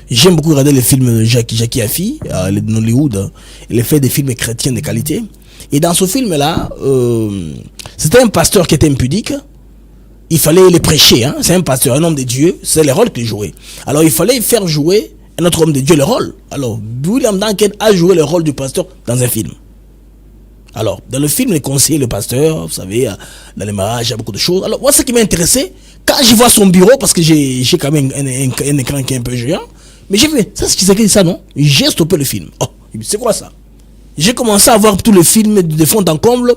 J'aime beaucoup regarder les films de Jackie Afi, les Hollywood. Il fait des films chrétiens de qualité. Et dans ce film-là, c'était un pasteur qui était impudique. Il fallait les prêcher. Hein. C'est un pasteur, un homme de Dieu. C'est le rôle qu'il jouait. Alors il fallait faire jouer un autre homme de Dieu le rôle. Alors William Duncan a joué le rôle du pasteur dans un film. Alors, dans le film, il conseille le pasteur, vous savez, dans les mariages, il y a beaucoup de choses. Alors, moi, ce qui m'a intéressé, quand je vois son bureau, parce que j'ai quand même un écran qui est un peu géant, mais j'ai vu, ça, c'est ce qui dit ça, non? J'ai stoppé le film. Oh, c'est quoi ça? J'ai commencé à voir tout le film de fond en comble,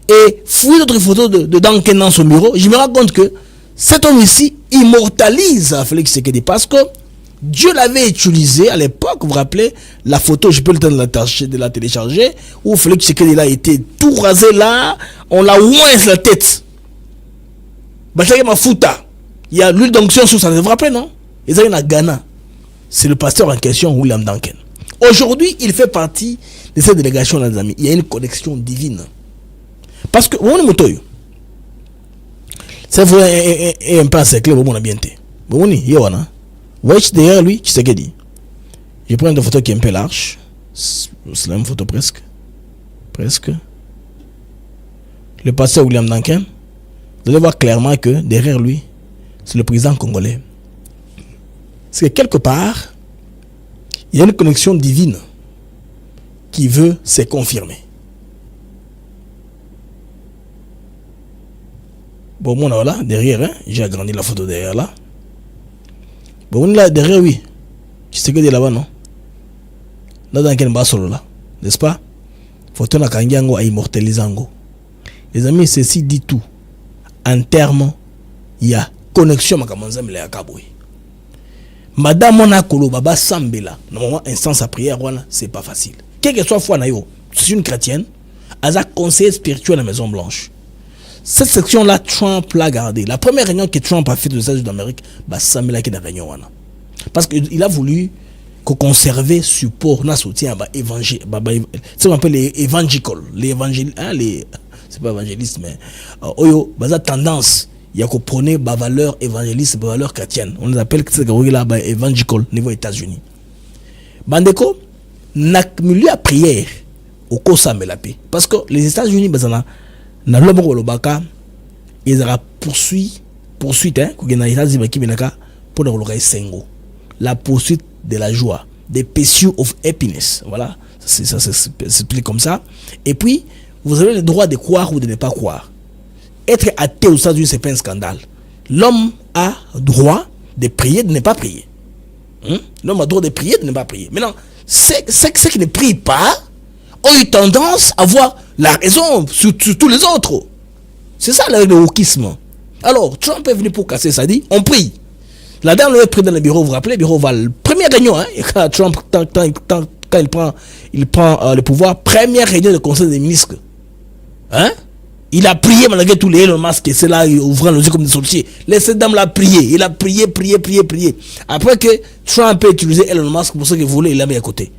et fouiller d'autres photos de Duncan dans son bureau, je me rends compte que cet homme ici immortalise Félix Tshisekedi, parce que Dieu l'avait utilisé à l'époque, vous vous rappelez, la photo, je peux le temps de la télécharger, où Félix Tshisekedi a été tout rasé là, on l'a ouin la tête. Il y a l'huile d'onction sur ça, vous vous rappelez, non? Ils ont une à Ghana. C'est le pasteur en question, William Duncan. Aujourd'hui, il fait partie de cette délégation, les amis. Il y a une connexion divine. Parce que, c'est vrai, et un peu encerclé, on a bien été. Voyez derrière lui, Tshisekedi. Je prends une photo qui est un peu large. C'est la même photo presque. Presque. Le pasteur William Duncan. Vous allez voir clairement que derrière lui, c'est le président congolais. C'est que quelque part, il y a une connexion divine qui veut se confirmer. Bon, mon là, derrière, hein, j'ai agrandi la photo derrière là. Bon, là, derrière, oui. Tu sais que de là-bas, non? Là, dans quel bas solo là, n'est-ce pas? Photo na kangiango a immortalisango. Les amis, ceci dit tout. En termes, il y a connexion ma kamanzam le akaboui. Madame Monakolo Baba Sambela, normalement, instance à prière, c'est pas facile. Quelle que soit foi nayo, c'est une chrétienne, elle a conseiller spirituel à la Maison Blanche. Cette section-là, Trump l'a gardée. La première réunion que Trump a faite aux États-Unis d'Amérique, Sambela qui est dans la réunion. Parce qu'il a voulu conserver support, na soutien à évangile, c'est ce qu'on appelle les évangéliques, les évangélistes, hein, c'est pas évangéliste, mais oyo, basa tendance, il y a qu'on prenait ba valeur évangéliste, ba valeur chrétienne. On les appelle ces gars-là évangéliques niveau États-Unis. Bandeko, na milieu à prière, au Kosa Melape, parce que les États-Unis, basana na lobo lobaka, ils aura poursuite, hein, qu'on a les États-Unis qui benaka pour le sengo, la poursuite de la joie, the pursuit of happiness, voilà, ça s'explique comme ça. Et puis vous avez le droit de croire ou de ne pas croire. Être athée aux États-Unis, c'est pas un scandale. L'homme a droit de prier, de ne pas prier. L'homme a droit de prier, de ne pas prier. Maintenant, ceux qui ne prient pas ont eu tendance à avoir la raison sur tous les autres. C'est ça le wokisme. Alors, Trump est venu pour casser ça, dit, on prie. La dernière prie dans le bureau, vous vous rappelez, le bureau va, le premier première réunion, hein, quand Trump, quand il prend le pouvoir, première réunion du Conseil des ministres. Hein? Il a prié malgré tous les Elon Musk, et c'est là, ouvrant les yeux comme des sorciers. Laissez dame l'a prié. Il a prié. Après que Trump a utilisé Elon Musk pour ce qu'il voulait, il l'a mis à côté.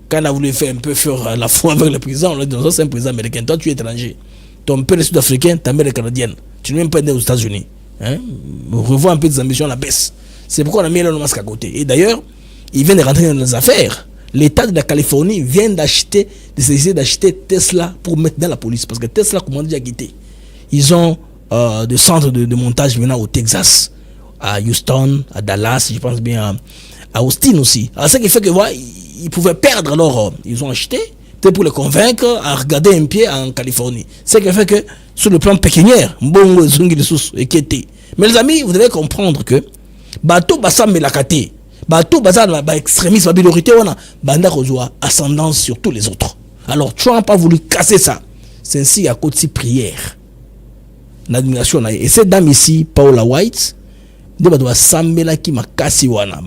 Quand il a voulu faire un peu faire la foi avec le président, on lui a dit, non, c'est un président américain. Toi, tu es étranger. Ton père est sud-africain, ta mère est canadienne. Tu n'es même pas né aux États-Unis. Hein? Revois un peu tes ambitions à la baisse. C'est pourquoi on a mis Elon Musk à côté. Et d'ailleurs, il vient de rentrer dans les affaires. L'État de la Californie vient d'essayer d'acheter Tesla pour mettre dans la police. Parce que Tesla, comment on dit, a quitté. Ils ont des centres de montage maintenant au Texas, à Houston, à Dallas, je pense bien à Austin aussi. Alors, ce qui fait que voilà, ils pouvaient perdre. Alors, ils ont acheté, peut-être pour les convaincre à regarder un pied en Californie. Ce qui fait que, sur le plan pécuniaire, mais les amis, vous devez comprendre que bateau basa melakate. Bateau bazar extrémiste, la minorité, on a banda rejoint ascendance sur tous les autres. Alors Trump a voulu casser ça. C'est ainsi à côté de prière. L'admiration. Et cette dame ici, Paula White, de doit sambela qui m'a cassé wana.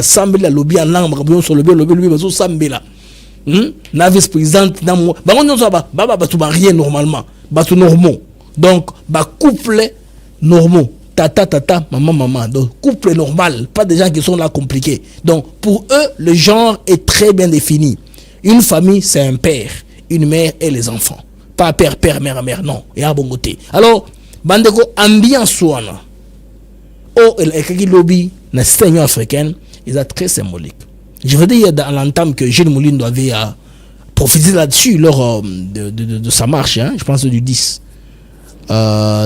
Sambela lobby en langue, sur le lobby, sambela. La vice-présidente, dans moi, rien normalement. Bateau normaux. Donc, couple normaux. Tata, maman. Donc, couple normal, pas des gens qui sont là compliqués. Donc, pour eux, le genre est très bien défini. Une famille, c'est un père, une mère et les enfants. Pas père, mère, non. Et à bon côté. Alors, bandeko, ambiance ouana. Oh, et lobby, la Union africaine, ils sont très symboliques. Je veux dire dans l'entame que Gilles Moulindo avait profité là-dessus lors de sa marche, hein, je pense du 10.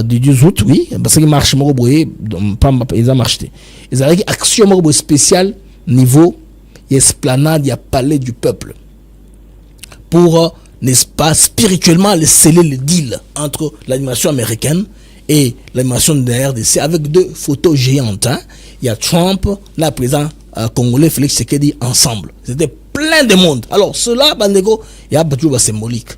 Du 10 août, oui, parce qu'il marche, ils ont marché. Ils avaient une action spéciale niveau esplanade, il y a palais du peuple. Pour, n'est-ce pas, spirituellement, sceller le deal entre l'animation américaine et l'animation de la RDC avec deux photos géantes. Hein. Il y a Trump, la président congolais Félix Tshisekedi ensemble. C'était plein de monde. Alors, cela, bandego, il y a beaucoup symbolique.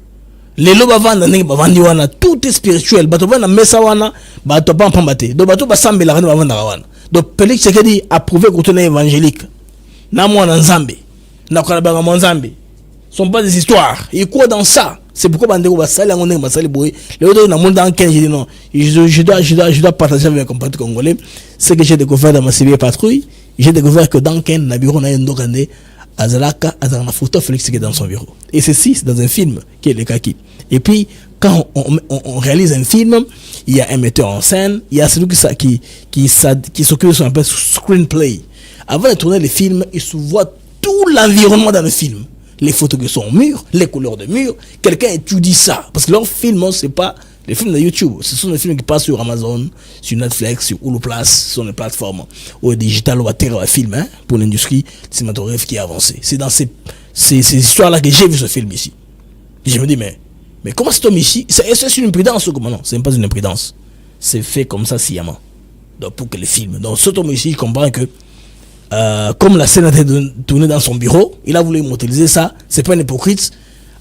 Les lobavanda tout est spirituel. Batobana mesawana, batoban pambate. Donc batoba sambela rana wana. Donc Félix Tshisekedi a prouvé qu'on est évangélique. Na mwana nzambe, na kalabanga mwanzambe. Sont pas des histoires. Il croit dans ça. C'est pourquoi bandego basali ngone basali boy. Les autres na monde dans 15 je dis non. Je dois partager avec mes compatriotes congolais ce que j'ai découvert dans ma CB patrouille. J'ai découvert que dans Ken na bureau na ndokande Azalaka Azalana photo Félix Tshisekedi dans son bureau. Et ceci, c'est dans un film qui est le Kaki. Et puis, quand on réalise un film, il y a un metteur en scène, il y a celui qui s'occupe de son screenplay. Avant de tourner le film, il se voit tout l'environnement dans le film. Les photos qui sont au mur, les couleurs de mur. Quelqu'un étudie ça. Parce que leurs films, c'est pas les films de YouTube. Ce sont des films qui passent sur Amazon, sur Netflix, sur Hulu Plus, sur les plateformes ou digital ou à terre film, hein, pour l'industrie cinématographique qui est avancée. C'est dans ces histoires-là que j'ai vu ce film ici. Et je me dis, mais comment cet homme ici, c'est une imprudence ou comment? Non, c'est pas une imprudence. C'est fait comme ça sciemment. Donc pour que le film. Donc cet homme ici, il comprend que comme la scène a été tournée dans son bureau, il a voulu immortaliser ça. C'est pas un hypocrite.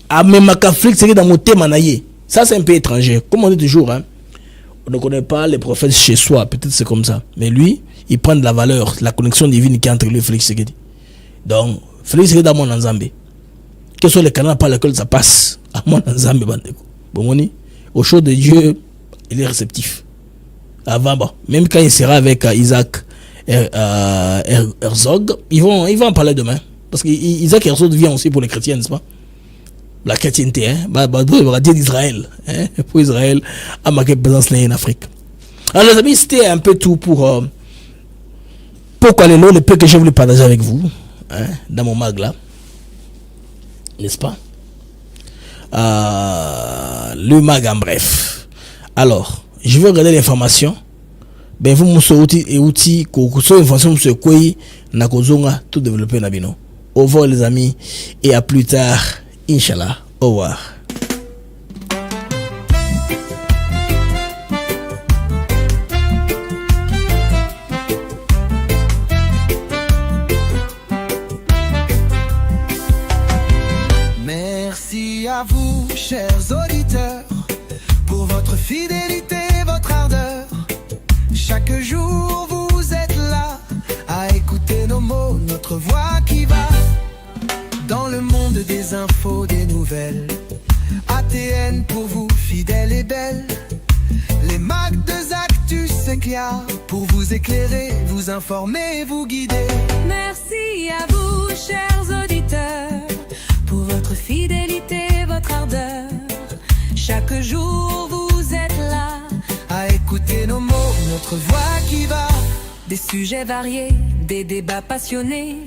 Ah, mais ma Catholique, c'est dans mon thème manaillé. Ça, c'est un peu étranger. Comme on dit toujours, hein, on ne connaît pas les prophètes chez soi. Peut-être c'est comme ça. Mais lui, il prend de la valeur, la connexion divine qui est entre lui et Félix Tshisekedi. Donc, Félix Tshisekedi a mon Nzambe. Quels sont les canaux par lesquels ça passe? À mon Nzambe, bandeko. Bon, au chaud de Dieu, il est réceptif. Avant, bon, même quand il sera avec Isaac Herzog, ils vont en parler demain. Parce qu'Isaac Herzog vient aussi pour les chrétiens, n'est-ce pas? La chrétienté, hein, pour dire d'Israël, hein, pour Israël, à marquer présence en Afrique. Alors les amis, c'était un peu tout pour pourquoi le peu que je voulais partager avec vous, hein, dans mon mag là, n'est-ce pas? Le mag en bref. Alors, je vais regarder l'information. Ben vous m'oussez outils que soit information m'oussez quoi na kozonga tout développer na bino. Au revoir les amis et à plus tard. Inch'Allah, au revoir. Merci à vous, chers auditeurs, pour votre fidélité, votre ardeur. Chaque jour vous êtes là à écouter nos mots, notre notre voix qui va dans le monde des infos, des nouvelles. ATN pour vous, fidèles et belles. Les Mac de Actus, c'est clair, pour vous éclairer, vous informer, vous guider. Merci à vous, chers auditeurs, pour votre fidélité, votre ardeur. Chaque jour, vous êtes là à écouter nos mots, notre voix qui va. Des sujets variés, des débats passionnés,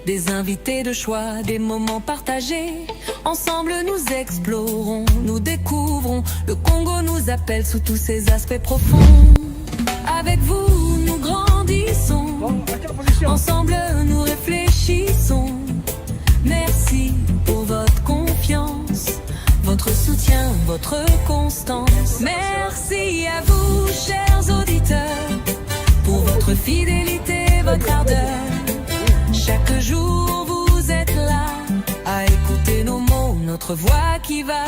des invités de choix, des moments partagés. Ensemble nous explorons, nous découvrons. Le Congo nous appelle sous tous ses aspects profonds. Avec vous nous grandissons, ensemble nous réfléchissons. Merci pour votre confiance, votre soutien, votre constance. Merci à vous, chers auditeurs, pour votre fidélité, votre ardeur. Chaque jour vous êtes là à écouter nos mots, notre voix qui va.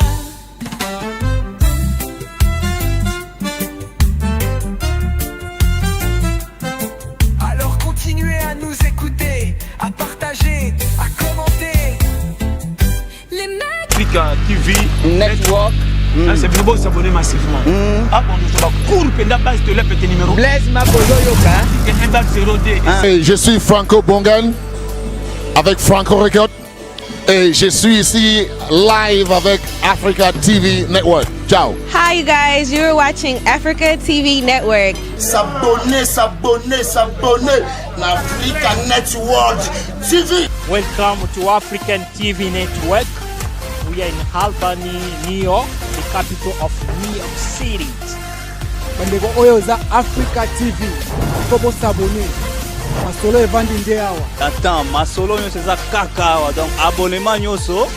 Alors continuez à nous écouter, à partager, à commenter. Les mecs Africa TV Network. C'est bien beau s'abonner massivement. Abonnez-vous à court penda base de le petit numéro. Blaise Makolo Yoka. 0D. Et je suis Franco Bongan avec Franco Record et je suis ici live avec Africa TV Network. Ciao. Hi you guys, you're watching Africa TV Network. S'abonner l'Africa Network TV. Welcome to African TV Network. We are in Albany, New York, the capital of New York City. bandeko oyo za Africa TV kobo s'abonner masolo evandi nde awa. Attends, masolo nyonso eza kaka awa, donc abonnement nyonso.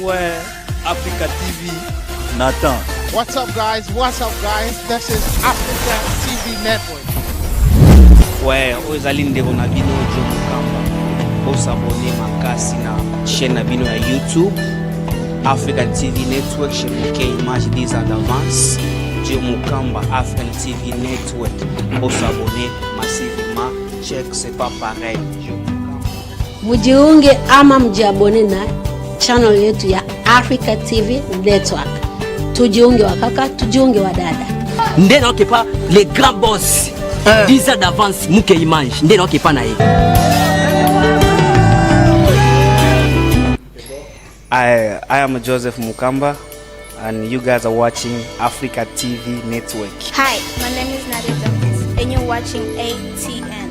Ouais, Africa TV Nathan. What's up guys? This is Africa TV Network. Ouais, ozali ndeko na bino jo mukamba. Osabone makasi na chaîne na bino ya YouTube. African TV Network, chez Mouké Image des d'avance. Dieu Mukamba, African TV Network. Pour s'abonner massivement, check, c'est pas pareil. Mujiunge ama mjiabone na channel yetu ya Africa TV Network. Tujiunge wa kaka, tujiunge wa dada. Nde na okepa les grands boss. 10 ans d'avance Mouké Image. Nde na okepa na ye. I am Joseph Mukamba and you guys are watching Africa TV Network. Hi, my name is Nadia Davis and you're watching ATN.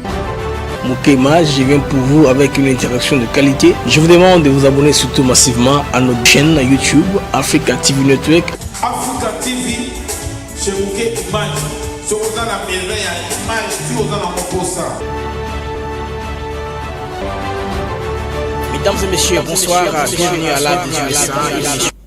Mouké Image, je viens pour vous avec une interaction de qualité. Je vous demande de vous abonner surtout massivement à notre chaîne YouTube Africa TV Network. Africa TV, chez Mouké Image, sur la merveille image, sur la Mokosa. Mesdames et messieurs, bonsoir, bienvenue à la 18e émission.